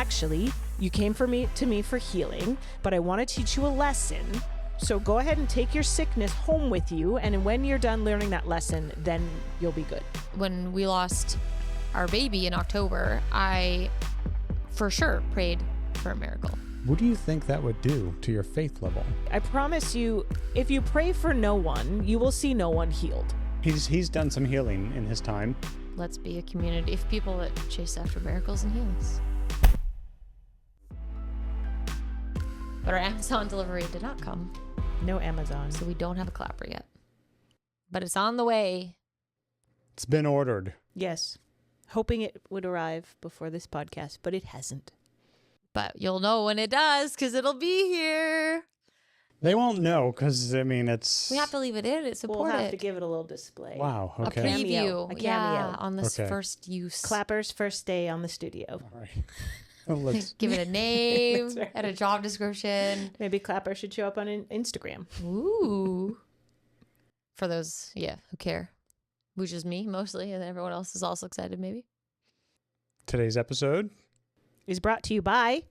actually, you came to me for healing, but I want to teach you a lesson. So go ahead and take your sickness home with you. And when you're done learning that lesson, then you'll be good. When we lost our baby in October, I for sure prayed for a miracle. What do you think that would do to your faith level? I promise you, if you pray for no one, you will see no one healed. He's done some healing in his time. Let's be a community of people that chase after miracles and healings. But our Amazon delivery did not come, No Amazon. so we don't have a clapper yet. But it's on the way. It's been ordered. Yes. Hoping it would arrive before this podcast, but it hasn't. But you'll know when it does, because it'll be here. They won't know because, I mean, it's... We have to leave it in. It's support We'll have it. to give it a little display. Wow, A okay. preview. A cameo. Yeah, on this Okay. first use. Clapper's first day on the studio. All right. Well, let's... Give it a name That's right. and a job description. Maybe Clapper should show up on Instagram. Ooh. For those, who care. Which is me mostly, and everyone else is also excited maybe. Today's episode... Is brought to you by...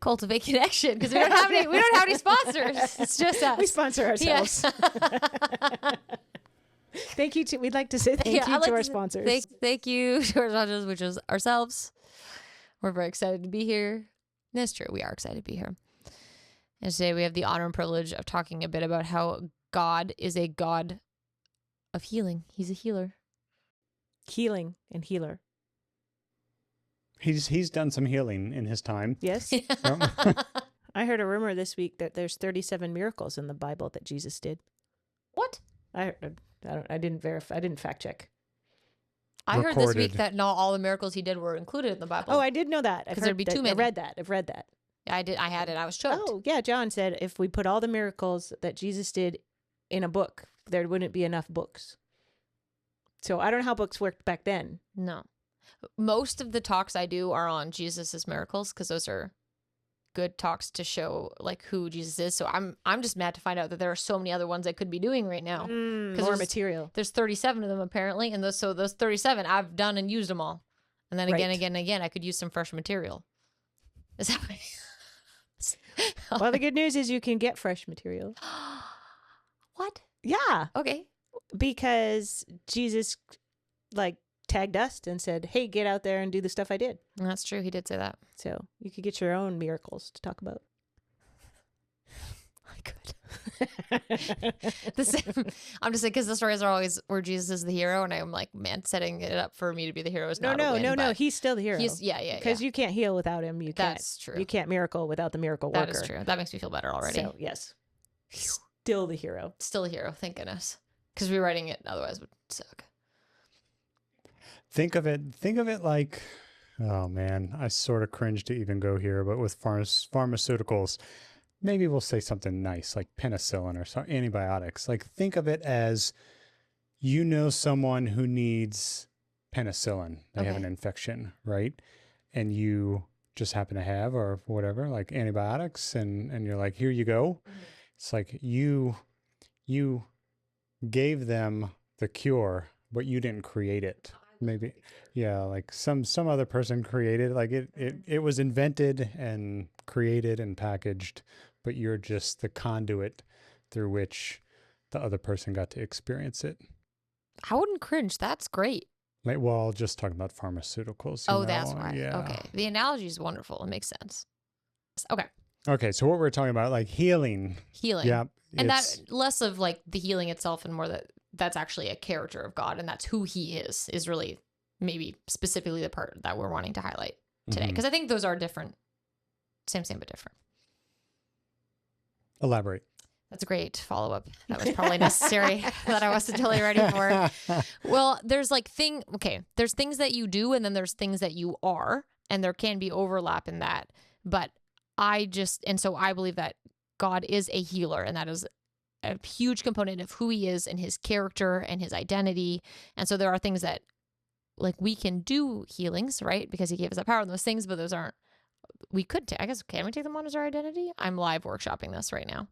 Cultivate Connection, because we don't have any sponsors. It's just us. We sponsor ourselves. Yeah. Thank you to... We'd like to say thank you to our sponsors. Thank you to our sponsors, which is ourselves. We're very excited to be here. That's true. We are excited to be here. And today we have the honor and privilege of talking a bit about how God is a God of healing. He's a healer. Healing and healer. He's done some healing in his time. Yes. I heard a rumor this week that there's 37 miracles in the Bible that Jesus did. What? I didn't verify. I didn't fact check. I heard this week Recorded. that not all the miracles he did were included in the Bible. Oh, I did know that. I've 'Cause there'd heard be that. too many. I've read that. I did. I had it. I was choked. Oh, yeah. John said if we put all the miracles that Jesus did in a book, there wouldn't be enough books. So I don't know how books worked back then. No. Most of the talks I do are on Jesus's miracles because those are good talks to show like who Jesus is. So I'm just mad to find out that there are so many other ones I could be doing right now. More there's- material. There's 37 of them apparently, and those 37 I've done and used them all. And then Right. again, I could use some fresh material. Is that Well, the good news is you can get fresh material. What? Yeah, Okay. because Jesus like tagged us and said, "Hey, get out there and do the stuff I did." That's true. He did say that. So you could get your own miracles to talk about. I could. I'm just saying because the stories are always where Jesus is the hero, and I'm like, man, setting it up for me to be the hero is not a win, No. but He's still the hero. yeah. Because you can't heal without him. You can't. That's true. You can't miracle without the miracle worker. That is true. That makes me feel better already. So yes, still the hero. Still a hero, thank goodness. Because rewriting it otherwise would suck. Think of it like, oh man, I sort of cringe to even go here, but with pharmaceuticals, maybe we'll say something nice like penicillin or antibiotics. Like think of it as, someone who needs penicillin. They have an infection, right? And you just happen to have, or whatever, like antibiotics, and you're like, here you go. Mm-hmm. It's like you gave them the cure, but you didn't create it. Maybe, yeah, like some other person created, like it was invented and created and packaged, but you're just the conduit through which the other person got to experience it. I wouldn't cringe. That's great. Like, well, just talking about pharmaceuticals. That's why. Yeah. Okay. The analogy is wonderful. It makes sense. Okay. Okay, so what we're talking about, like healing. Healing. Yeah. And that less of like the healing itself and more that's actually a character of God and that's who he is really maybe specifically the part that we're wanting to highlight today. Because I think those are different. Same, but different. Elaborate. That's a great follow-up. That was probably necessary that I wasn't totally ready for. Well, there's there's things that you do and then there's things that you are, and there can be overlap in that. But so I believe that God is a healer, and that is a huge component of who he is and his character and his identity. And so there are things that like we can do healings, right? Because he gave us that power and those things, but those aren't, we could take, I guess, can we take them on as our identity? I'm live workshopping this right now.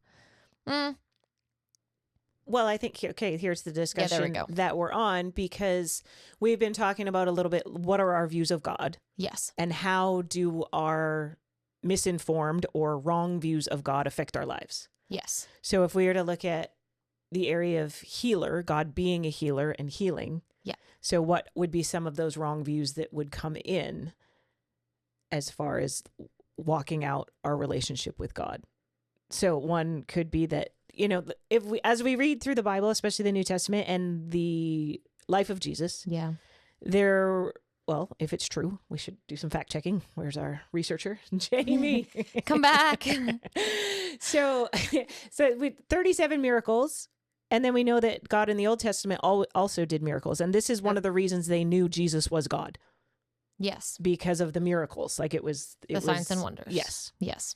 Well, I think, here's the discussion go. that we're on, because we've been talking about a little bit, what are our views of God? Yes. And how do our misinformed or wrong views of God affect our lives? Yes. So if we were to look at the area of healer, God being a healer and healing. Yeah. So what would be some of those wrong views that would come in as far as walking out our relationship with God? So one could be that, as we read through the Bible, especially the New Testament and the life of Jesus, Yeah. if it's true, we should do some fact checking. Where's our researcher, Jamie? Come back. So with 37 miracles, and then we know that God in the Old Testament also did miracles. And this is one of the reasons they knew Jesus was God. Yes. Because of the miracles. Like it was signs and wonders. Yes. Yes.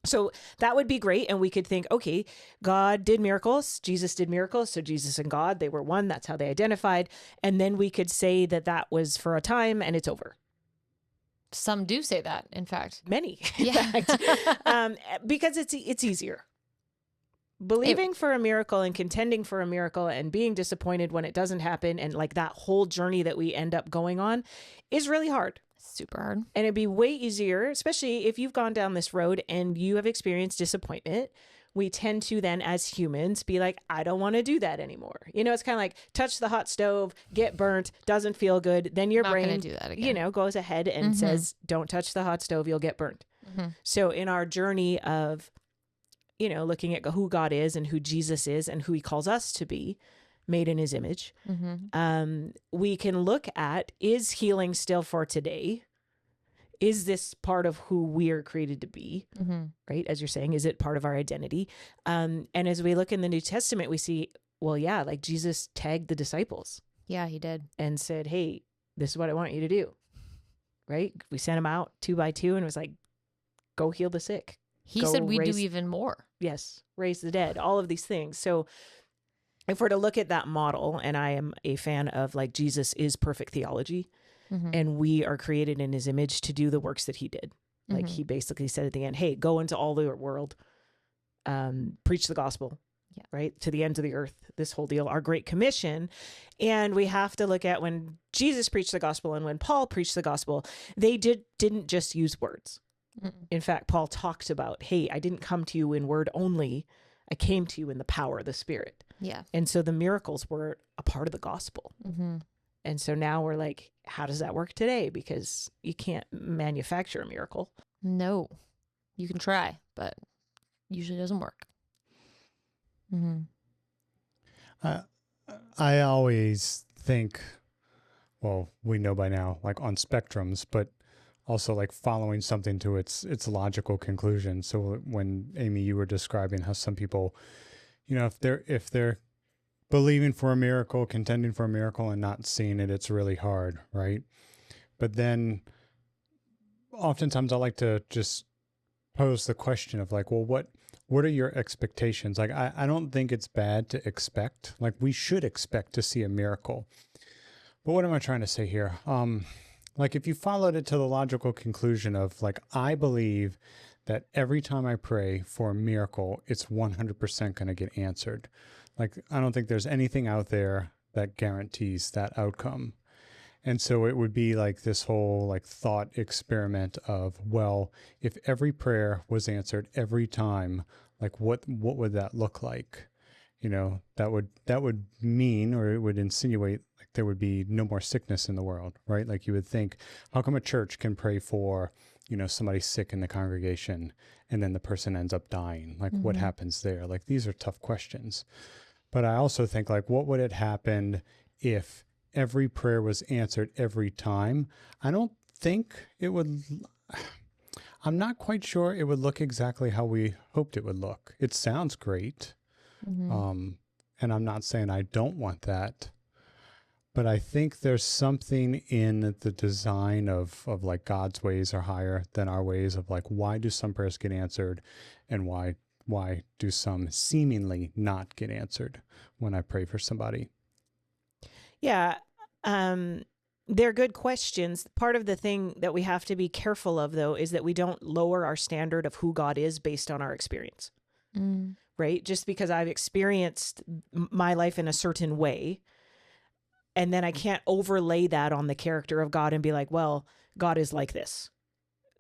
So that would be great. And we could think, okay, God did miracles. Jesus did miracles. So Jesus and God, they were one. That's how they identified. And then we could say that was for a time and it's over. Some do say that, in fact. Many. Yeah. In fact, because it's easier. Believing for a miracle and contending for a miracle and being disappointed when it doesn't happen, and like that whole journey that we end up going on, is really hard. Super hard. And it'd be way easier, especially if you've gone down this road and you have experienced disappointment. We tend to then, as humans, be like, I don't want to do that anymore. It's kind of like touch the hot stove, get burnt, doesn't feel good. Then your brain, do that again. Goes ahead and says, don't touch the hot stove, you'll get burnt. Mm-hmm. So in our journey of, looking at who God is and who Jesus is and who he calls us to be, made in his image, we can look at, is healing still for today? Is this part of who we are created to be? Right? As you're saying, is it part of our identity? And as we look in the New Testament, we see, well, yeah, like Jesus tagged the disciples. Yeah, he did. And said, hey, this is what I want you to do. Right? We sent them out 2 by 2 and was like, go heal the sick. He said we do even more. Yes. Raise the dead, all of these things. So if we're to look at that model, and I am a fan of like Jesus is perfect theology, and we are created in his image to do the works that he did. Like he basically said at the end, hey, go into all the world, preach the gospel, right? To the ends of the earth, this whole deal, our great commission. And we have to look at when Jesus preached the gospel and when Paul preached the gospel, they didn't just use words. In fact, Paul talks about, hey, I didn't come to you in word only. I came to you in the power of the Spirit. Yeah. And so the miracles were a part of the gospel. And so now we're like, how does that work today? Because you can't manufacture a miracle. No. You can try, but usually doesn't work. I always think, well, we know by now, like on spectrums, but also like following something to its logical conclusion. So when Amy, you were describing how some people, if they're believing for a miracle, contending for a miracle and not seeing it, it's really hard, right? But then oftentimes I like to just pose the question of like, well, what are your expectations? Like, I don't think it's bad to expect, like we should expect to see a miracle. But what am I trying to say here? Like if you followed it to the logical conclusion of like, I believe that every time I pray for a miracle, it's 100% going to get answered. Like, I don't think there's anything out there that guarantees that outcome. And so it would be like this whole like thought experiment of, well, if every prayer was answered every time, like what would that look like? That would mean, or it would insinuate like there would be no more sickness in the world, right? Like you would think, how come a church can pray for, somebody sick in the congregation and then the person ends up dying? Like what happens there? Like these are tough questions. But I also think like, what would have happened if every prayer was answered every time? I don't think it would, I'm not quite sure it would look exactly how we hoped it would look. It sounds great. And I'm not saying I don't want that, but I think there's something in the design of like God's ways are higher than our ways of like, why do some prayers get answered and why do some seemingly not get answered when I pray for somebody? Yeah. They're good questions. Part of the thing that we have to be careful of, though, is that we don't lower our standard of who God is based on our experience. right? Just because I've experienced my life in a certain way, and then I can't overlay that on the character of God and be like, well, God is like this.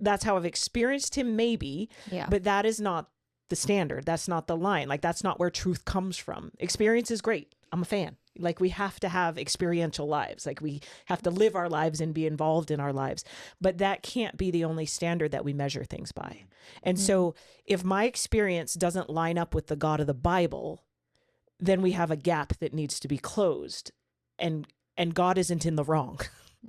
That's how I've experienced him, maybe, Yeah. but that is not the standard. That's not the line. Like, that's not where truth comes from. Experience is great. I'm a fan. Like, we have to have experiential lives. Like, we have to live our lives and be involved in our lives. But that can't be the only standard that we measure things by. And so if my experience doesn't line up with the God of the Bible, then we have a gap that needs to be closed. And God isn't in the wrong.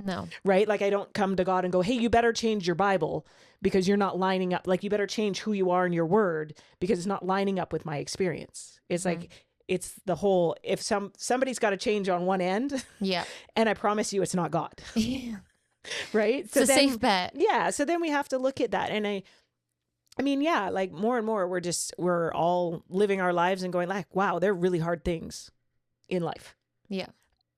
No. Right? Like, I don't come to God and go, hey, you better change your Bible because you're not lining up. Like, you better change who you are in your word because it's not lining up with my experience. It's like, it's the whole, if somebody's got to change on one end, Yeah. and I promise you it's not God. Yeah. Right? It's a safe bet. Yeah. So then we have to look at that. And I mean, yeah, like, more and more, we're all living our lives and going like, wow, they're really hard things in life. Yeah.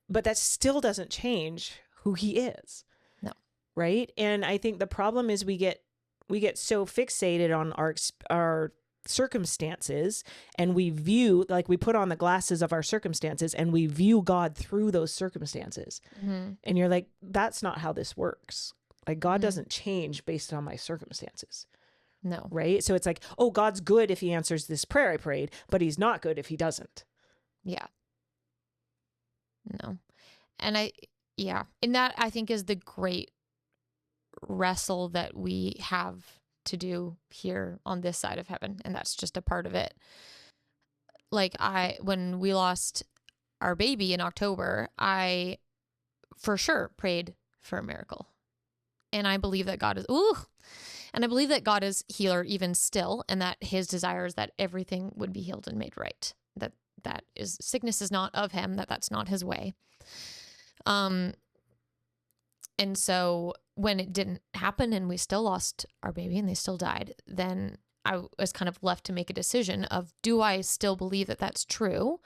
But that still doesn't change who he is. No. Right? And I think the problem is we get so fixated on our circumstances, and we view, like, we put on the glasses of our circumstances and we view God through those circumstances. And you're like, that's not how this works. Like, God doesn't change based on my circumstances. No. Right? So it's like, oh, God's good if he answers this prayer I prayed, but he's not good if he doesn't. Yeah. No. And and that, I think, is the great wrestle that we have to do here on this side of heaven. And that's just a part of it. Like, when we lost our baby in October, I for sure prayed for a miracle. And I believe that God is healer even still, and that his desire is that everything would be healed and made right. That is, sickness is not of him, that's not his way. And so when it didn't happen and we still lost our baby and they still died, then I was kind of left to make a decision of, do I still believe that that's true?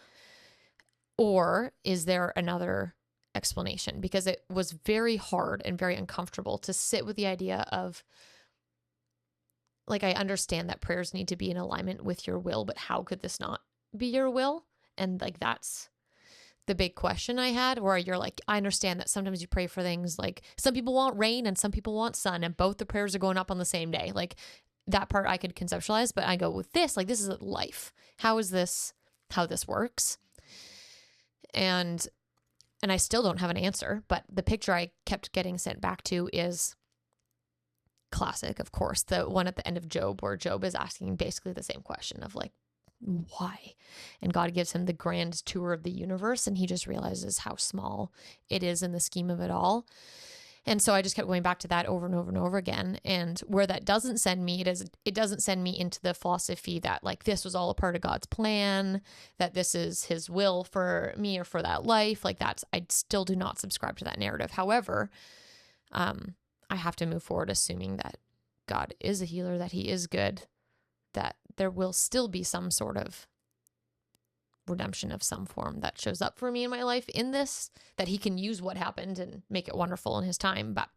Or is there another explanation? Because it was very hard and very uncomfortable to sit with the idea of, like, I understand that prayers need to be in alignment with your will, but how could this not be your will? And, like, that's the big question I had, where you're like, I understand that sometimes you pray for things, like, some people want rain and some people want sun, and both the prayers are going up on the same day. Like, that part I could conceptualize, but I go with this, like, this is life. How this works? And I still don't have an answer, but the picture I kept getting sent back to is classic, of course, the one at the end of Job, where Job is asking basically the same question of, like, why? And God gives him the grand tour of the universe, and he just realizes how small it is in the scheme of it all. And so I just kept going back to that over and over and over again. And where that doesn't send me, it doesn't send me into the philosophy that, like, this was all a part of God's plan, that this is his will for me or for that life. Like, I still do not subscribe to that narrative. However, I have to move forward assuming that God is a healer, that he is good, that there will still be some sort of redemption of some form that shows up for me in my life in this, that he can use what happened and make it wonderful in his time. But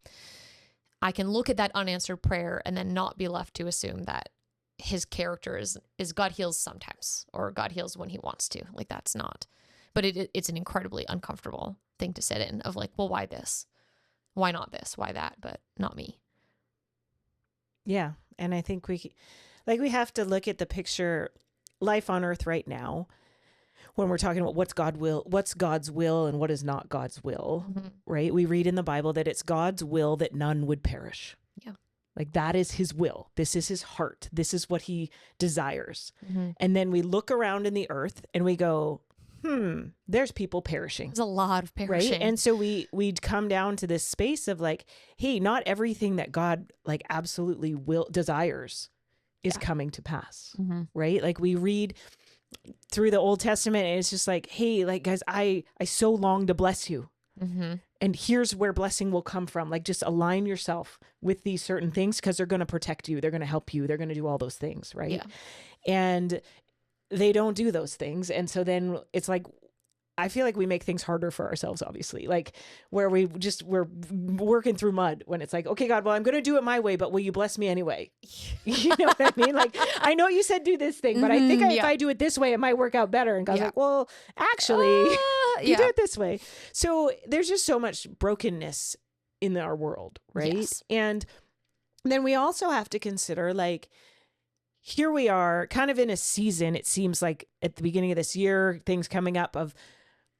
I can look at that unanswered prayer and then not be left to assume that his character is God heals sometimes, or God heals when he wants to. Like, that's not, but it's an incredibly uncomfortable thing to sit in, of like, well, why this? Why not this? Why that? But not me. Yeah. And I think we have to look at the picture, life on earth right now, when we're talking about what's God's will and what is not God's will, right? We read in the Bible that it's God's will that none would perish. Yeah. Like, that is his will. This is his heart. This is what he desires. And then we look around in the earth and we go, there's people perishing. There's a lot of perishing. Right? And so we'd come down to this space of like, hey, not everything that God, like, absolutely desires is coming to pass. Right? Like, we read through the Old Testament and it's just like, hey, like, guys, I so long to bless you. And here's where blessing will come from. Like, just align yourself with these certain things because they're going to protect you. They're going to help you. They're going to do all those things. Right. Yeah. And they don't do those things. And so then it's like, I feel like we make things harder for ourselves, obviously, like where we're working through mud when it's like, okay, God, well, I'm going to do it my way, but will you bless me anyway? You know what I mean? Like, I know you said do this thing, but I think if I do it this way, it might work out better. And God's like, well, actually, you do it this way. So there's just so much brokenness in our world, right? Yes. And then we also have to consider, like, here we are kind of in a season, it seems like at the beginning of this year, things coming up of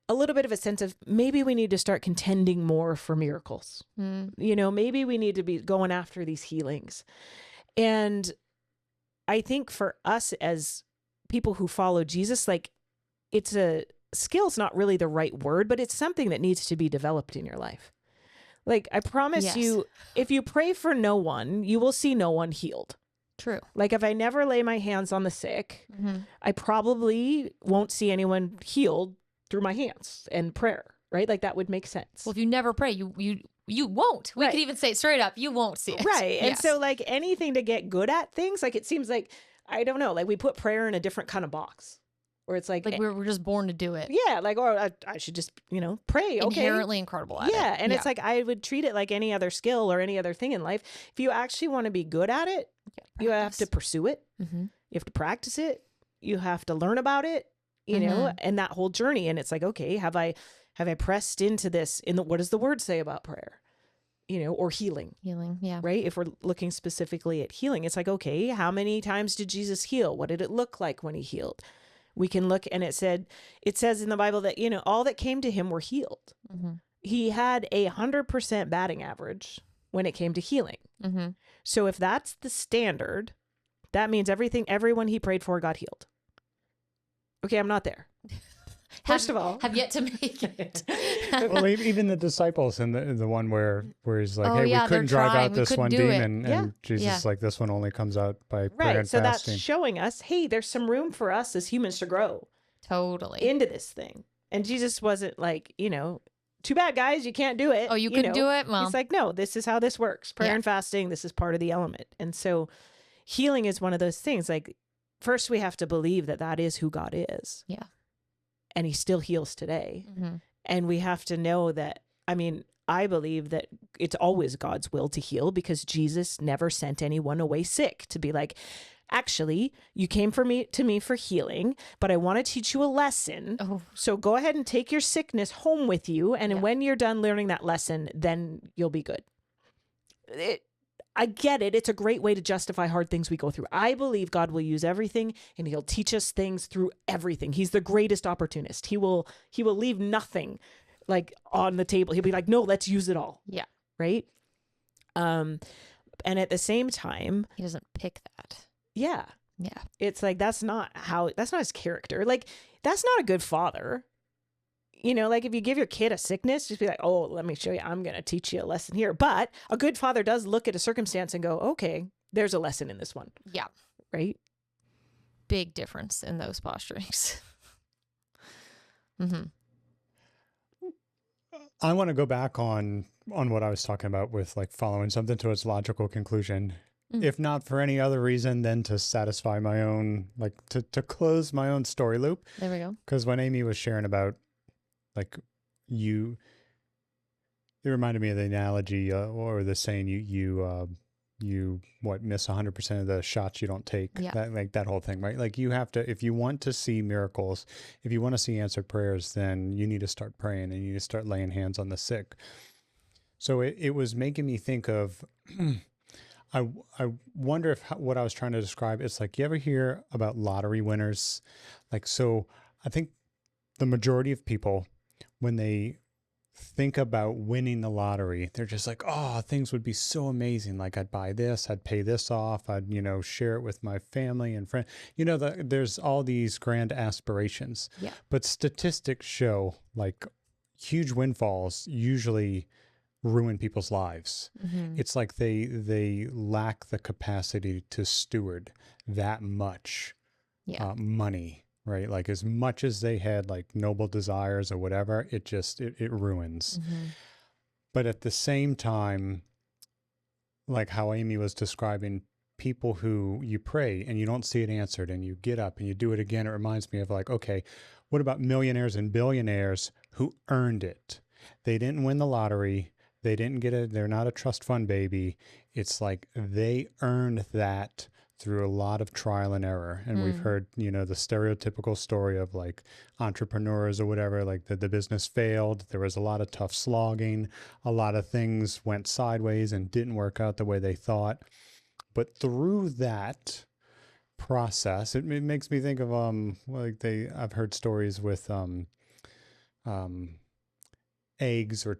a little bit of a sense of maybe we need to start contending more for miracles. You know, maybe we need to be going after these healings. And I think for us as people who follow Jesus, like, it's a skill's not really the right word, but it's something that needs to be developed in your life. Like, I promise you, if you pray for no one, you will see no one healed. True. Like, if I never lay my hands on the sick, I probably won't see anyone healed through my hands and prayer, right? Like, that would make sense. Well, if you never pray, you won't. We could even say it straight up, you won't see it. Right. And so, like, anything to get good at things, like, it seems like, I don't know, like, we put prayer in a different kind of box where it's like we're just born to do it. Yeah. Like, or I should just, you know, pray. Okay. Inherently incredible at it. Yeah. And it's like, I would treat it like any other skill or any other thing in life. If you actually want to be good at it, you have to pursue it. You have to practice it. You have to learn about it. You know, and that whole journey. And it's like, okay, have I pressed into this what does the word say about prayer? You know, or healing. Healing, yeah. Right? If we're looking specifically at healing, it's like, okay, how many times did Jesus heal? What did it look like when he healed? We can look, and it says in the Bible that, you know, all that came to him were healed. He had 100% batting average when it came to healing. So if that's the standard, that means everyone he prayed for got healed. Okay, I'm not there. First of all, have yet to make it. Well, even the disciples and the one where he's like, hey, we couldn't drive out this one demon. And Jesus is like, this one only comes out by prayer and so fasting. That's showing us, hey, there's some room for us as humans to grow. Totally. Into this thing. And Jesus wasn't like, you know, too bad, guys, you can't do it. Oh, you couldn't do it? Well, he's like, no, this is how this works. Prayer and fasting, this is part of the element. And so healing is one of those things. Like, first we have to believe that is who God is. Yeah. And he still heals today. And we have to know that, I mean, I believe that it's always God's will to heal, because Jesus never sent anyone away sick to be like, actually, you came to me for healing, but I want to teach you a lesson. So go ahead and take your sickness home with you. And when you're done learning that lesson, then you'll be good. I get it. It's a great way to justify hard things we go through. I believe God will use everything, and he'll teach us things through everything. He's the greatest opportunist. He will leave nothing like on the table. He'll be like, no, let's use it all. Yeah. Right. And at the same time, he doesn't pick that. Yeah. Yeah. It's like, that's not his character. Like, that's not a good father. You know, like, if you give your kid a sickness, just be like, oh, let me show you. I'm going to teach you a lesson here. But a good father does look at a circumstance and go, okay, there's a lesson in this one. Yeah. Right? Big difference in those posturings. I want to go back on what I was talking about with, like, following something to its logical conclusion. If not for any other reason than to satisfy my own, like, to close my own story loop. There we go. Because when Amy was sharing about, like, it reminded me of the analogy or the saying, you miss 100% of the shots you don't take. Yeah. That whole thing, right? Like, you have to, if you want to see miracles, if you want to see answered prayers, then you need to start praying and you need to start laying hands on the sick. So it was making me think of, I wonder if what I was trying to describe, it's like, you ever hear about lottery winners? Like, so I think the majority of people, when they think about winning the lottery, they're just like, oh, things would be so amazing. Like, I'd buy this, I'd pay this off, I'd, share it with my family and friends. There's all these grand aspirations. Yeah. But statistics show, like, huge windfalls usually ruin people's lives. It's like they lack the capacity to steward that much money. Right? Like, as much as they had, like, noble desires or whatever, it ruins. But at the same time, like how Amy was describing, people who you pray and you don't see it answered and you get up and you do it again, it reminds me of, like, okay, What about millionaires and billionaires who earned it? They didn't win the lottery. They didn't they're not a trust fund baby. It's like they earned that through a lot of trial and error. And we've heard, the stereotypical story of like entrepreneurs or whatever, like the business failed. There was a lot of tough slogging. A lot of things went sideways and didn't work out the way they thought. But through that process, it makes me think of, I've heard stories with, eggs or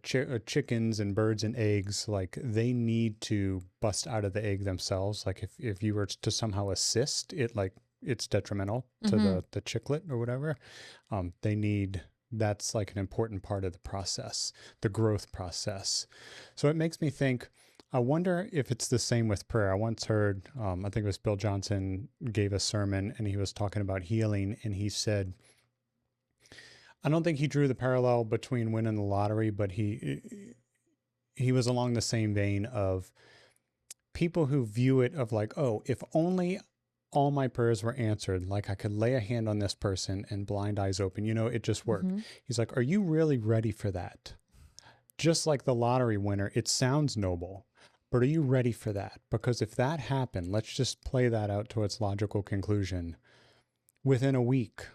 chickens and birds and eggs, like they need to bust out of the egg themselves. Like if you were to somehow assist it, like it's detrimental to the chicklet or whatever. That's like an important part of the process, the growth process. So it makes me think, I wonder if it's the same with prayer. I once heard, I think it was Bill Johnson gave a sermon and he was talking about healing, and he said, I don't think he drew the parallel between winning the lottery, but he was along the same vein of people who view it of like, oh, if only all my prayers were answered, like I could lay a hand on this person and blind eyes open, it just worked. He's like, are you really ready for that? Just like the lottery winner, it sounds noble, but are you ready for that? Because if that happened, let's just play that out to its logical conclusion. Within a week,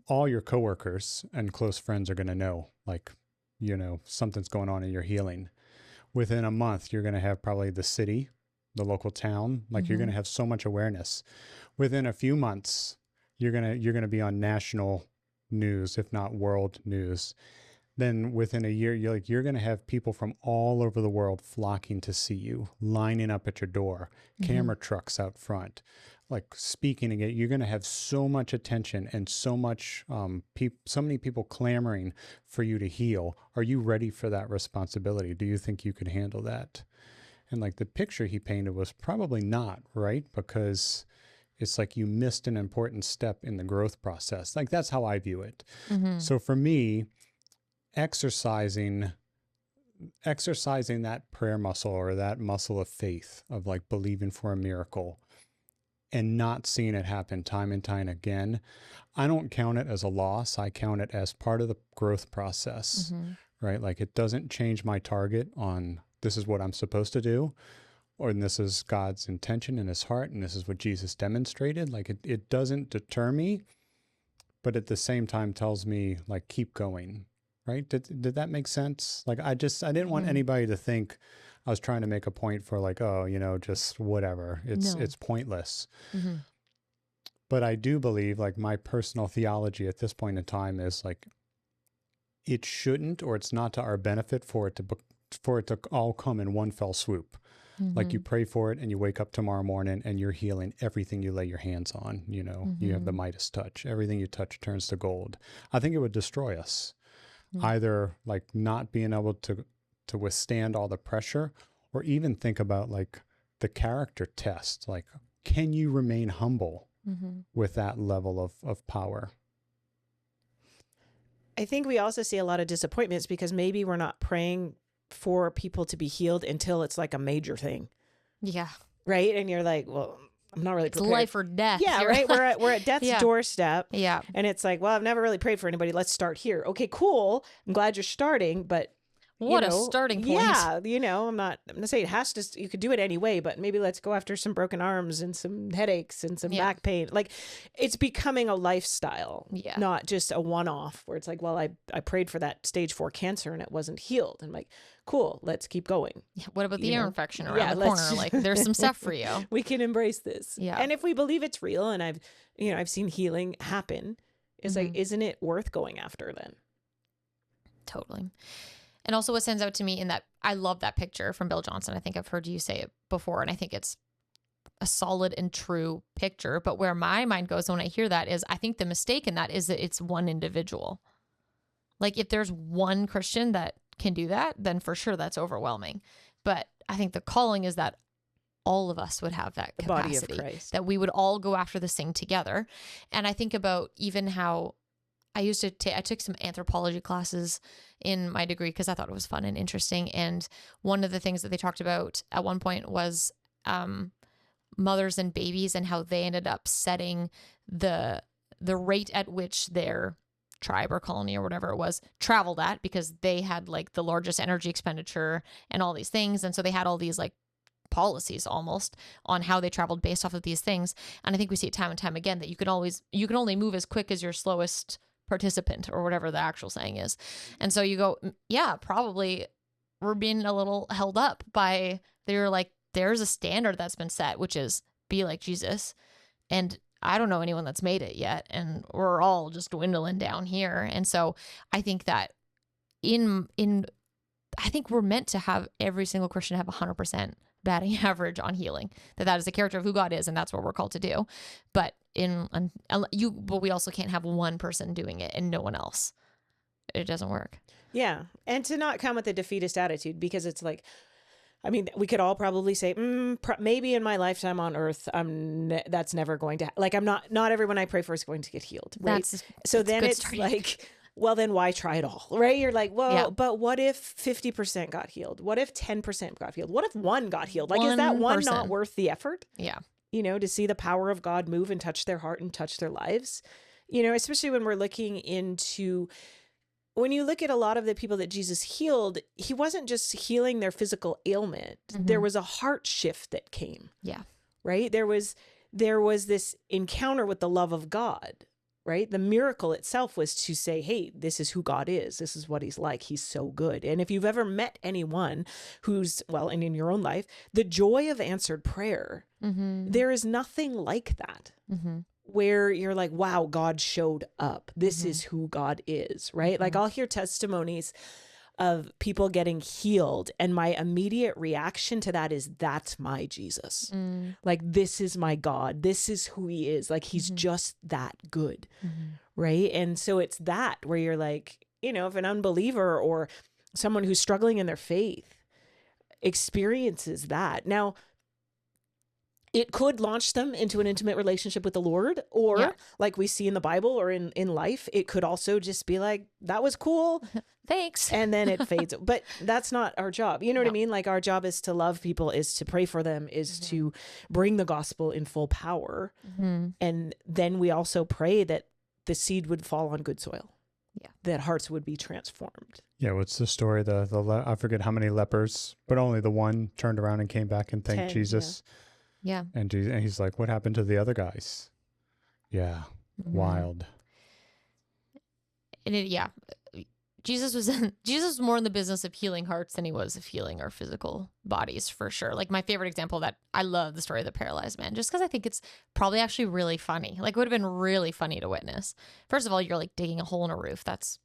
all your coworkers and close friends are going to know, like, something's going on in your healing. Within a month, you're going to have probably the city, the local town, like you're going to have so much awareness. Within a few months, you're going to be on national news, if not world news. Then within a year, you're going to have people from all over the world flocking to see you, lining up at your door, camera trucks out front, like speaking again. You're going to have so much attention and so much, so many people clamoring for you to heal. Are you ready for that responsibility? Do you think you could handle that? And like the picture he painted was probably not, right? Because it's like you missed an important step in the growth process. Like that's how I view it. So for me, exercising that prayer muscle or that muscle of faith of like believing for a miracle and not seeing it happen time and time again, I don't count it as a loss. I count it as part of the growth process, right? Like it doesn't change my target on this is what I'm supposed to do, or this is God's intention in his heart, and this is what Jesus demonstrated. Like it doesn't deter me, but at the same time tells me like, keep going. Right? Did that make sense? Like I didn't want anybody to think I was trying to make a point for like, oh, just whatever. It's pointless. But I do believe like my personal theology at this point in time is like, it shouldn't, or it's not to our benefit for it to all come in one fell swoop. Like you pray for it and you wake up tomorrow morning and you're healing everything you lay your hands on. You have the Midas touch. Everything you touch turns to gold. I think it would destroy us. Either like not being able to withstand all the pressure, or even think about like the character test. Like, can you remain humble with that level of power? I think we also see a lot of disappointments because maybe we're not praying for people to be healed until it's like a major thing. Yeah. Right. And you're like, well, I'm not really prepared. It's life or death. Yeah, right. We're at death's doorstep. Yeah. And it's like, well, I've never really prayed for anybody. Let's start here. Okay, cool. I'm glad you're starting, but what a starting point. Yeah, I'm not saying it has to, you could do it anyway, but maybe let's go after some broken arms and some headaches and some back pain. Like it's becoming a lifestyle, not just a one-off where it's like, well, I prayed for that stage 4 cancer and it wasn't healed. And I'm like, cool, let's keep going. Yeah, what about the ear infection around the corner? Like there's some stuff for you. We can embrace this. Yeah. And if we believe it's real and I've seen healing happen, it's like, isn't it worth going after then? Totally. And also what stands out to me in that, I love that picture from Bill Johnson. I think I've heard you say it before, and I think it's a solid and true picture. But where my mind goes when I hear that is, I think the mistake in that is that it's one individual. Like if there's one Christian that can do that, then for sure that's overwhelming. But I think the calling is that all of us would have that capacity, the body of Christ, that we would all go after this thing together. And I think about even how I took some anthropology classes in my degree because I thought it was fun and interesting. And one of the things that they talked about at one point was mothers and babies and how they ended up setting the the rate at which their tribe or colony or whatever it was traveled at, because they had like the largest energy expenditure and all these things. And so they had all these like policies almost on how they traveled based off of these things. And I think we see it time and time again that you can only move as quick as your slowest participant, or whatever the actual saying is. And so you go, yeah, probably we're being a little held up by, they're like, there's a standard that's been set, which is be like Jesus. And I don't know anyone that's made it yet. And we're all just dwindling down here. And so I think that I think we're meant to have every single Christian have 100% batting average on healing, that is the character of who God is. And that's what we're called to do. But but we also can't have one person doing it and no one else. It doesn't work. Yeah. And to not come with a defeatist attitude, because it's like, I mean, we could all probably say, maybe in my lifetime on earth, that's never going to, like, not everyone I pray for is going to get healed. Right. So then it's like, well, then why try it all? Right. You're like, well, yeah. But what if 50% got healed? What if 10% got healed? What if one got healed? Like, is that one not worth the effort? Yeah. You know, to see the power of God move and touch their heart and touch their lives, you know, especially when we're looking into, when you look at a lot of the people that Jesus healed, he wasn't just healing their physical ailment. Mm-hmm. There was a heart shift that came. Yeah. Right. There was this encounter with the love of God. Right. The miracle itself was to say, hey, this is who God is. This is what he's like. He's so good. And if you've ever met anyone who's, well, and in your own life, the joy of answered prayer, mm-hmm. there is nothing like that. Mm-hmm. Where you're like, wow, God showed up. This mm-hmm. is who God is, right? Mm-hmm. Like I'll hear testimonies of people getting healed, and my immediate reaction to that is, that's my Jesus. Mm. Like, this is my God. This is who he is. Like, he's mm-hmm. just that good, mm-hmm. right? And so it's that where you're like, you know, if an unbeliever or someone who's struggling in their faith experiences that. Now, it could launch them into an intimate relationship with the Lord, or like we see in the Bible or in life, it could also just be like, that was cool. Thanks. And then it fades. But that's not our job. You know what I mean? Like, our job is to love people, is to pray for them, is mm-hmm. to bring the gospel in full power. Mm-hmm. And then we also pray that the seed would fall on good soil. Yeah. That hearts would be transformed. Yeah. What's the story? I forget how many lepers, but only the one turned around and came back and thanked 10, Jesus. Yeah. And he's like, what happened to the other guys? Yeah. Mm-hmm. Wild. And Jesus was more in the business of healing hearts than he was of healing our physical bodies, for sure. Like, my favorite example of that, I love the story of the paralyzed man, just because I think it's probably actually really funny. Like, it would have been really funny to witness. First of all, you're like digging a hole in a roof. That's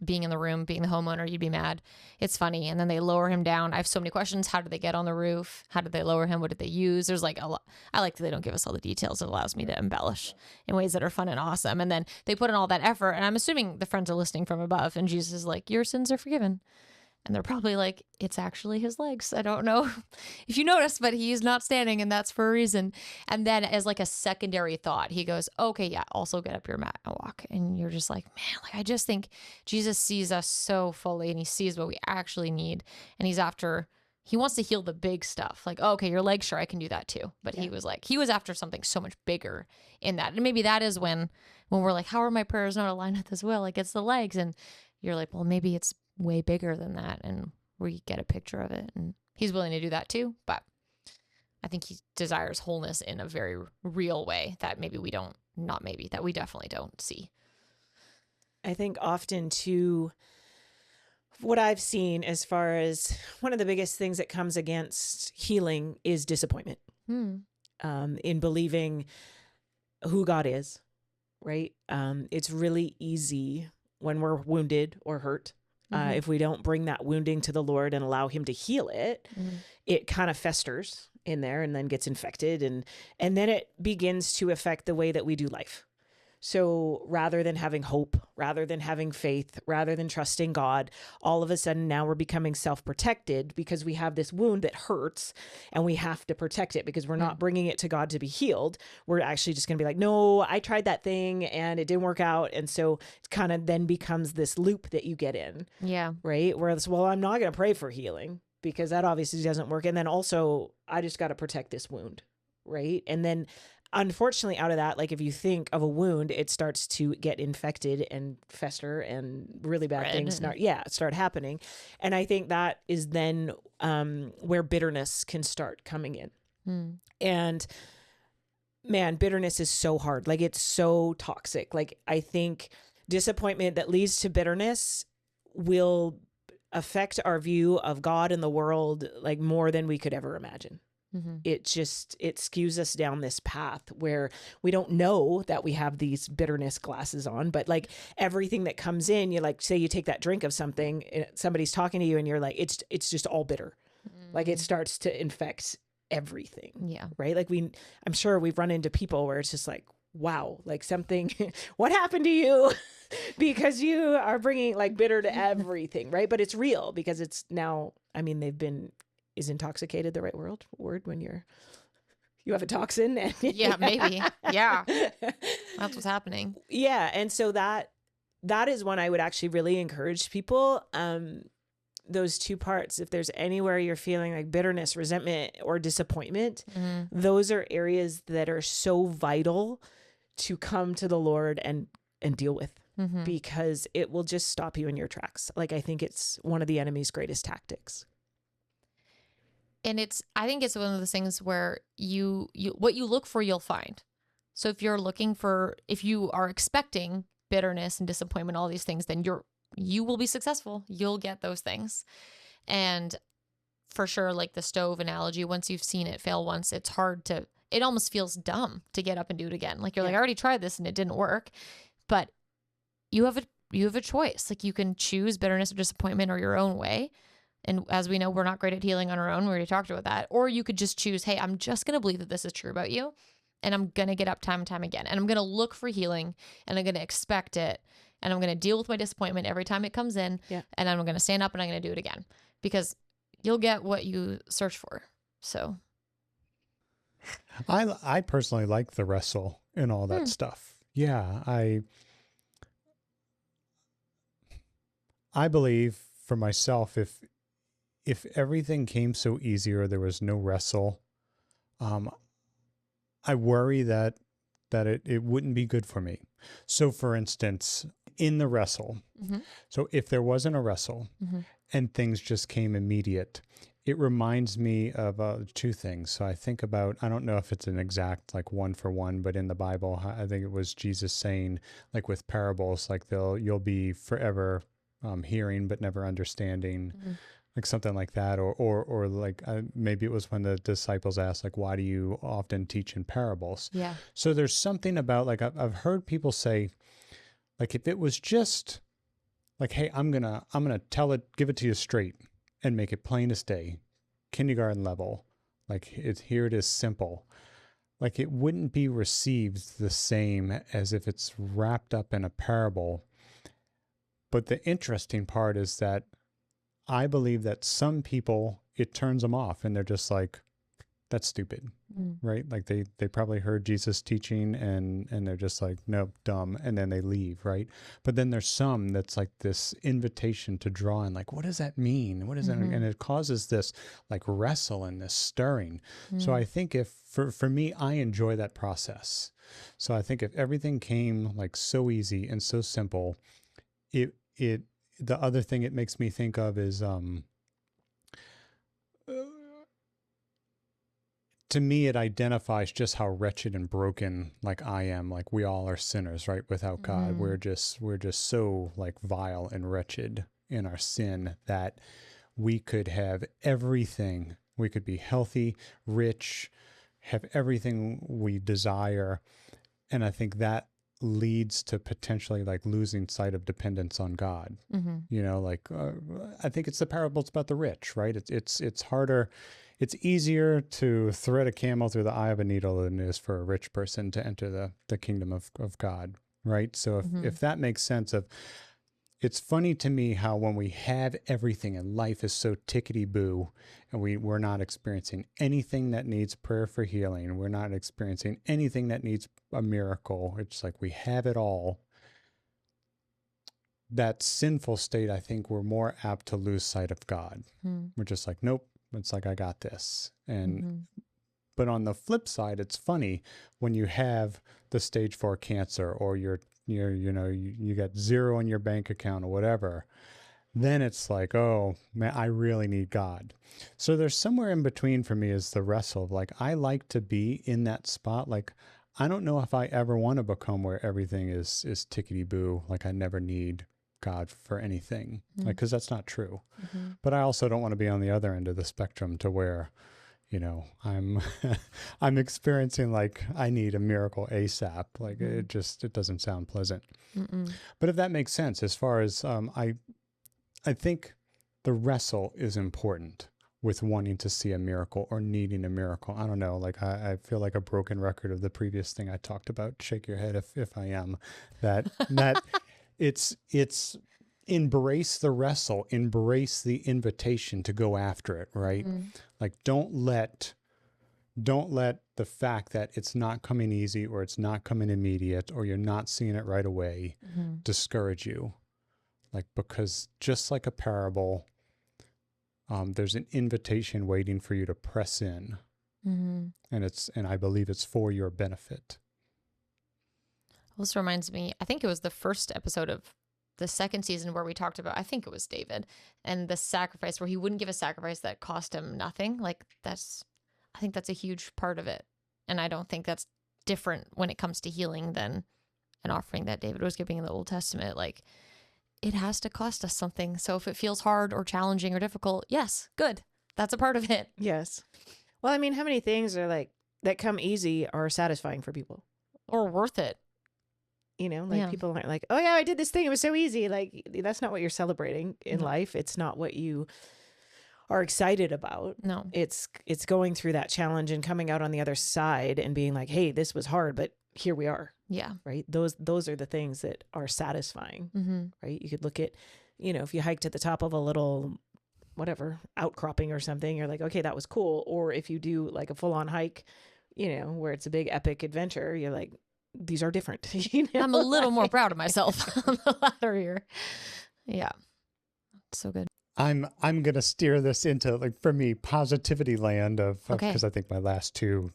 being in the room, being the homeowner, you'd be mad. It's funny. And then they lower him down. I have so many questions. How did they get on the roof? How did they lower him? What did they use? There's like a lot. I like that they don't give us all the details. It allows me to embellish in ways that are fun and awesome. And then they put in all that effort. And I'm assuming the friends are listening from above. And Jesus is like, your sins are forgiven. And they're probably like, it's actually his legs. I don't know if you noticed, but he's not standing, and that's for a reason. And then as like a secondary thought, he goes, okay, yeah, also get up your mat and walk. And you're just like, man, like, I just think Jesus sees us so fully, and he sees what we actually need. And he wants to heal the big stuff. Like, oh, okay, your legs, sure, I can do that too. But he was after something so much bigger in that. And maybe that is when we're like, how are my prayers not aligned with his will? Like, it's the legs. And you're like, well, maybe it's way bigger than that, and we get a picture of it, and he's willing to do that too. But I think he desires wholeness in a very real way that maybe we don't, not maybe, that we definitely don't see. I think often too, what I've seen as far as one of the biggest things that comes against healing is disappointment. In believing who God is, right? It's really easy when we're wounded or hurt. If we don't bring that wounding to the Lord and allow him to heal it, it kind of festers in there and then gets infected. And then it begins to affect the way that we do life. So rather than having hope, rather than having faith, rather than trusting God, all of a sudden now we're becoming self-protected because we have this wound that hurts and we have to protect it because we're not bringing it to God to be healed. We're actually just going to be like, no, I tried that thing and it didn't work out. And so it kind of then becomes this loop that you get in. Yeah. Right. Whereas, well, I'm not going to pray for healing because that obviously doesn't work. And then also I just got to protect this wound. Right. And then unfortunately, out of that, like if you think of a wound, it starts to get infected and fester, and really bad things start happening. And I think that is then where bitterness can start coming in. And man, bitterness is so hard. Like it's so toxic. Like I think disappointment that leads to bitterness will affect our view of God and the world like more than we could ever imagine. It skews us down this path where we don't know that we have these bitterness glasses on, but like everything that comes in, you like, say you take that drink of something, somebody's talking to you and you're like, it's just all bitter. Like it starts to infect everything. Yeah. Right. Like I'm sure we've run into people where it's just like, wow, like something, what happened to you? Because you are bringing like bitter to everything. Right. But it's real because it's now, I mean, is intoxicated the right word when you have a toxin? And yeah, maybe. Yeah. That's what's happening. Yeah. And so that is when I would actually really encourage people, those two parts. If there's anywhere you're feeling like bitterness, resentment, or disappointment, those are areas that are so vital to come to the Lord and deal with, because it will just stop you in your tracks. Like I think it's one of the enemy's greatest tactics. And I think it's one of those things where you what you look for, you'll find. So if you are expecting bitterness and disappointment, all these things, then you will be successful. You'll get those things. And for sure, like the stove analogy, once you've seen it fail once, it almost feels dumb to get up and do it again. Like you're like, I already tried this and it didn't work. But you have a choice. Like you can choose bitterness or disappointment or your own way. And as we know, we're not great at healing on our own. We already talked about that. Or you could just choose, hey, I'm just going to believe that this is true about you. And I'm going to get up time and time again. And I'm going to look for healing. And I'm going to expect it. And I'm going to deal with my disappointment every time it comes in. Yeah. And I'm going to stand up and I'm going to do it again. Because you'll get what you search for. So. I personally like the wrestle and all that stuff. Yeah. I believe for myself, if everything came so easy or there was no wrestle, I worry that it wouldn't be good for me. So for instance, in the wrestle, so if there wasn't a wrestle and things just came immediate, it reminds me of two things. So I think about, I don't know if it's an exact like one for one, but in the Bible, I think it was Jesus saying like with parables, like you'll be forever hearing but never understanding. Like something like that, or like maybe it was when the disciples asked, like, why do you often teach in parables? Yeah. So there's something about like I've heard people say, like if it was just like, hey, I'm gonna give it to you straight and make it plain as day, kindergarten level, like here it is simple, like it wouldn't be received the same as if it's wrapped up in a parable. But the interesting part is that I believe that some people, it turns them off and they're just like, that's stupid, right? Like they probably heard Jesus teaching and they're just like, nope, dumb. And then they leave, right? But then there's some that's like this invitation to draw in, like, what does that mean? What is that? And it causes this like wrestle and this stirring. So I think for me, I enjoy that process. So I think if everything came like so easy and so simple, the other thing it makes me think of is, to me, it identifies just how wretched and broken, like I am, like we all are sinners, right? Without God, we're just so like vile and wretched in our sin that we could have everything. We could be healthy, rich, have everything we desire. And I think that leads to potentially like losing sight of dependence on God. You know, like I think it's the parables about the rich, right? It's harder, it's easier to thread a camel through the eye of a needle than it is for a rich person to enter the kingdom of God, right? So if that makes sense of, it's funny to me how when we have everything and life is so tickety-boo and we're not experiencing anything that needs prayer for healing, we're not experiencing anything that needs a miracle, it's like we have it all. That sinful state, I think we're more apt to lose sight of God. We're just like, nope, it's like, I got this. And But on the flip side, it's funny when you have the stage 4 cancer, or you got zero in your bank account or whatever, then it's like, oh man, I really need God. So there's somewhere in between for me is the wrestle of like, I like to be in that spot. Like, I don't know if I ever want to become where everything is tickety boo. Like I never need God for anything, like, cause that's not true. But I also don't want to be on the other end of the spectrum to where, I'm, I'm experiencing like I need a miracle ASAP. Like it doesn't sound pleasant. But if that makes sense, as far as, I think the wrestle is important with wanting to see a miracle or needing a miracle. I don't know. Like I feel like a broken record of the previous thing I talked about. Shake your head if I am. That it's embrace the wrestle, embrace the invitation to go after it, right? Like don't let the fact that it's not coming easy or it's not coming immediate or you're not seeing it right away discourage you. Like, because just like a parable, there's an invitation waiting for you to press in. And I believe it's for your benefit. This reminds me, I think it was the first episode of the second season where we talked about, I think it was David, and the sacrifice where he wouldn't give a sacrifice that cost him nothing. Like I think that's a huge part of it. And I don't think that's different when it comes to healing than an offering that David was giving in the Old Testament. Like, it has to cost us something. So if it feels hard or challenging or difficult, yes, good. That's a part of it. Yes. Well, I mean, how many things are like that come easy are satisfying for people? Or worth it. People aren't like, oh yeah, I did this thing. It was so easy. Like that's not what you're celebrating in life. It's not what you are excited about. No. It's going through that challenge and coming out on the other side and being like, hey, this was hard, but here we are. Yeah. Right. Those are the things that are satisfying. Right. You could look at, if you hiked at the top of a little, whatever, outcropping or something, you're like, okay, that was cool. Or if you do like a full on hike, where it's a big epic adventure, you're like, these are different. I'm a little more proud of myself on the latter here. Yeah. So good. I'm going to steer this into, like, for me, positivity land of, Okay. because I think my last two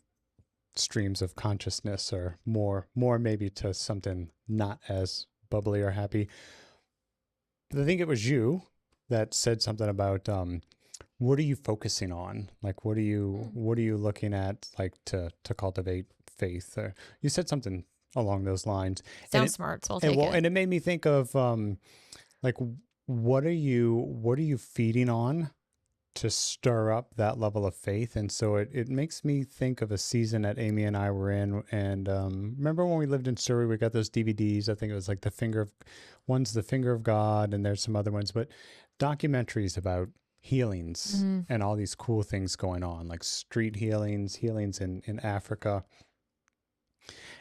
streams of consciousness are more maybe to something not as bubbly or happy. But I think it was you that said something about, what are you focusing on? Like, what are you looking at, like, to cultivate faith? You said something along those lines. Sounds smart, so I'll take it. And it made me think of, like, what are you feeding on to stir up that level of faith? And so it makes me think of a season that Amy and I were in. And remember when we lived in Surrey, we got those DVDs. I think it was like the Finger of God, and there's some other ones, but documentaries about healings and all these cool things going on, like street healings in Africa.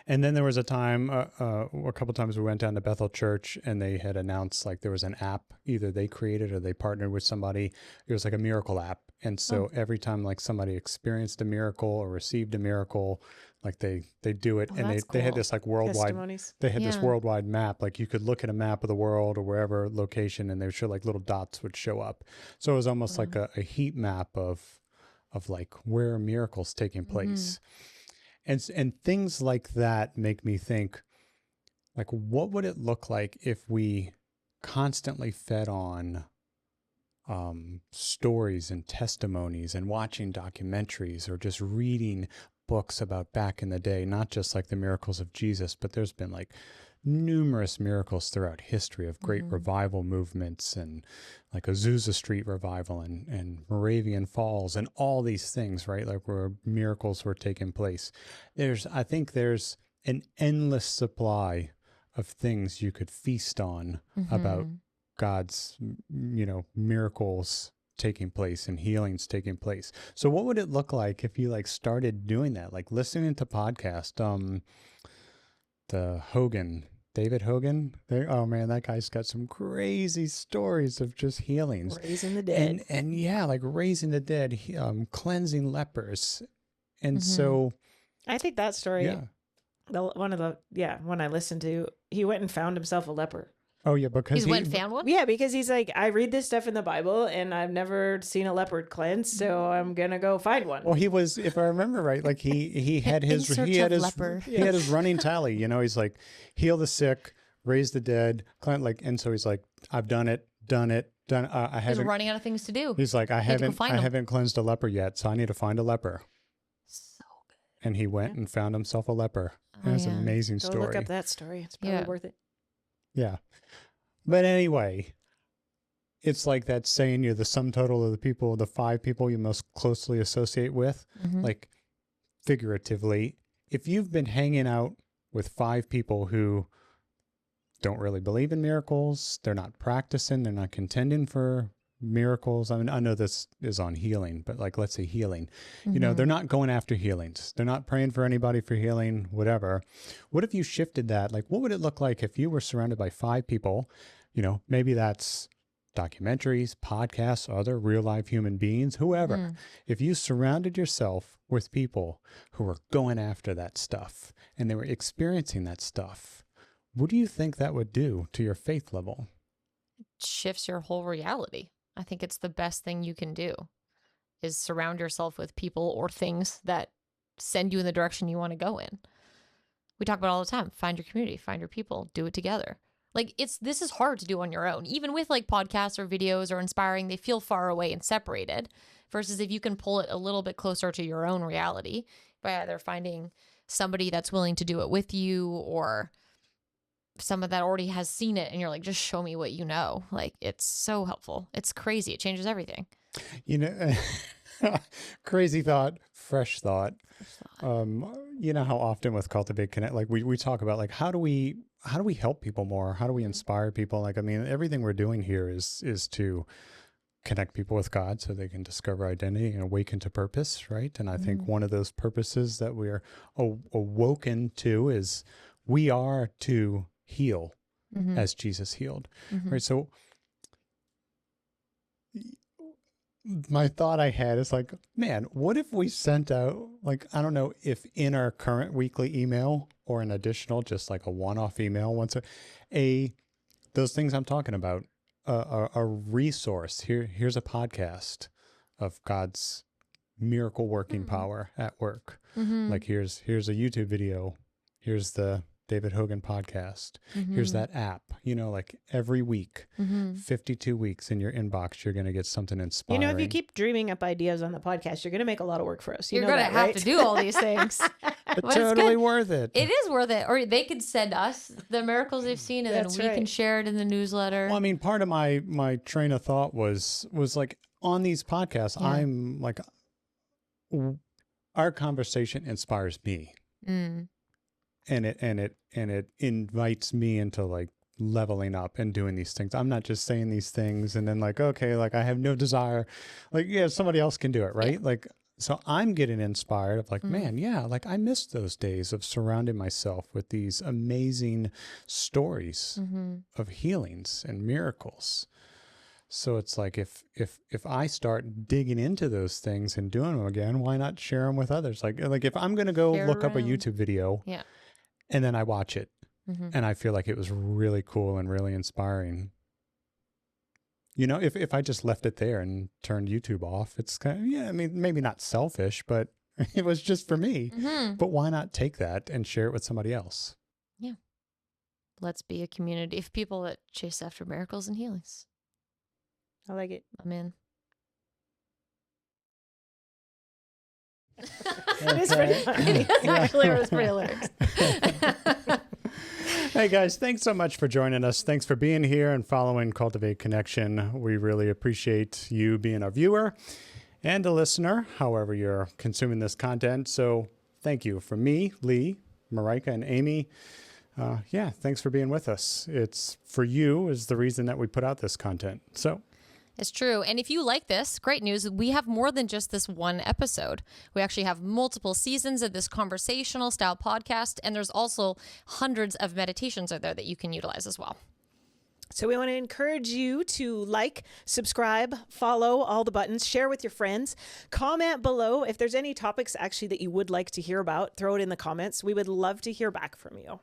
And then there was a time, a couple times we went down to Bethel Church and they had announced like there was an app, either they created or they partnered with somebody. It was like a miracle app. And so every time like somebody experienced a miracle or received a miracle, like they do it. And they had this like worldwide, this worldwide map. Like you could look at a map of the world or wherever location and they would show like little dots would show up. So it was almost like a heat map of like where are miracles taking place. And things like that make me think, like, what would it look like if we constantly fed on stories and testimonies and watching documentaries or just reading books about back in the day, not just like the miracles of Jesus, but there's been like numerous miracles throughout history of great revival movements and like Azusa Street revival and Moravian Falls and all these things, right? Like where miracles were taking place. I think there's an endless supply of things you could feast on about God's, miracles taking place and healings taking place. So what would it look like if you like started doing that? Like listening to podcast, David Hogan. Oh man, that guy's got some crazy stories of just healings. Raising the dead. And yeah, like raising the dead, cleansing lepers. And so I think that story, when I listened to, he went and found himself a leper. Oh yeah, because He went and found one? Yeah, because he's like, I read this stuff in the Bible and I've never seen a leopard cleanse, so I'm gonna go find one. Well, he was, if I remember right, like he had In his search he had of his leper. he had his running tally. You know, he's like, heal the sick, raise the dead, like, and so he's like, I've done it. I He's haven't. running out of things to do. He's like, I He had to go haven't find 'em. haven't cleansed a leper yet, so I need to find a leper. So good. And he went and found himself a leper. Oh, That's yeah. an amazing Go story. look up that story. It's probably Yeah. worth it. Yeah. But anyway, it's like that saying, you're the sum total of the 5 people you most closely associate with. Mhm. Like, figuratively, if you've been hanging out with 5 people who don't really believe in miracles, they're not practicing, they're not contending for miracles. I mean, I know this is on healing, but like, let's say healing, you know, they're not going after healings. They're not praying for anybody for healing, whatever. What if you shifted that? Like, what would it look like if you were surrounded by 5 people? You know, maybe that's documentaries, podcasts, other real life human beings, whoever. If you surrounded yourself with people who were going after that stuff and they were experiencing that stuff, what do you think that would do to your faith level? Shifts your whole reality. I think it's the best thing you can do is surround yourself with people or things that send you in the direction you want to go in. We talk about it all the time. Find your community, find your people, do it together. Like this is hard to do on your own. Even with like podcasts or videos or inspiring, they feel far away and separated versus if you can pull it a little bit closer to your own reality by either finding somebody that's willing to do it with you or someone that already has seen it and you're like, just show me what you know. Like, it's so helpful. It's crazy. It changes everything. You know, crazy thought, fresh thought. You know how often with Cultivate Connect, like we talk about like, how do we help people more? How do we inspire people? Like, I mean, everything we're doing here is to connect people with God so they can discover identity and awaken to purpose, right? And I think one of those purposes that we're awoken to is we are to heal as Jesus healed, right? So my thought I had is like, man, what if we sent out, like, I don't know if in our current weekly email or an additional, just like a one-off email, those things I'm talking about, a resource. Here's a podcast of God's miracle working power at work. Like here's a YouTube video. Here's the David Hogan podcast. Here's that app, you know, like every week, 52 weeks in your inbox, you're going to get something inspiring. You know, if you keep dreaming up ideas on the podcast, you're going to make a lot of work for us. You're know going to that, have right? to do all these things. But it's totally good. worth it. It is worth it. Or they could send us the miracles they've seen and That's then we right. can share it in the newsletter. Well, I mean, part of my train of thought was like on these podcasts, I'm like, our conversation inspires me. And it invites me into like leveling up and doing these things. I'm not just saying these things and then like, okay, like I have no desire, like, yeah, somebody else can do it. Right. Like, so I'm getting inspired of like, man, yeah, like I missed those days of surrounding myself with these amazing stories of healings and miracles. So it's like, if I start digging into those things and doing them again, why not share them with others? Like if I'm going to go look up a YouTube video and then I watch it and I feel like it was really cool and really inspiring. You know, if I just left it there and turned YouTube off, it's kind of, yeah, I mean, maybe not selfish, but it was just for me. But why not take that and share it with somebody else? Yeah. Let's be a community of people that chase after miracles and healings. I like it. I'm in. It's pretty funny. Actually, it was pretty hilarious. Hey guys, thanks so much for joining us. Thanks for being here and following Cultivate Connection. We really appreciate you being a viewer and a listener, however you're consuming this content. So thank you from me, Lee, Marika, and Amy. Thanks for being with us. It's for you is the reason that we put out this content. So It's true. And if you like this, great news. We have more than just this one episode. We actually have multiple seasons of this conversational style podcast. And there's also hundreds of meditations out there that you can utilize as well. So we want to encourage you to like, subscribe, follow all the buttons, share with your friends, comment below. If there's any topics actually that you would like to hear about, throw it in the comments. We would love to hear back from you.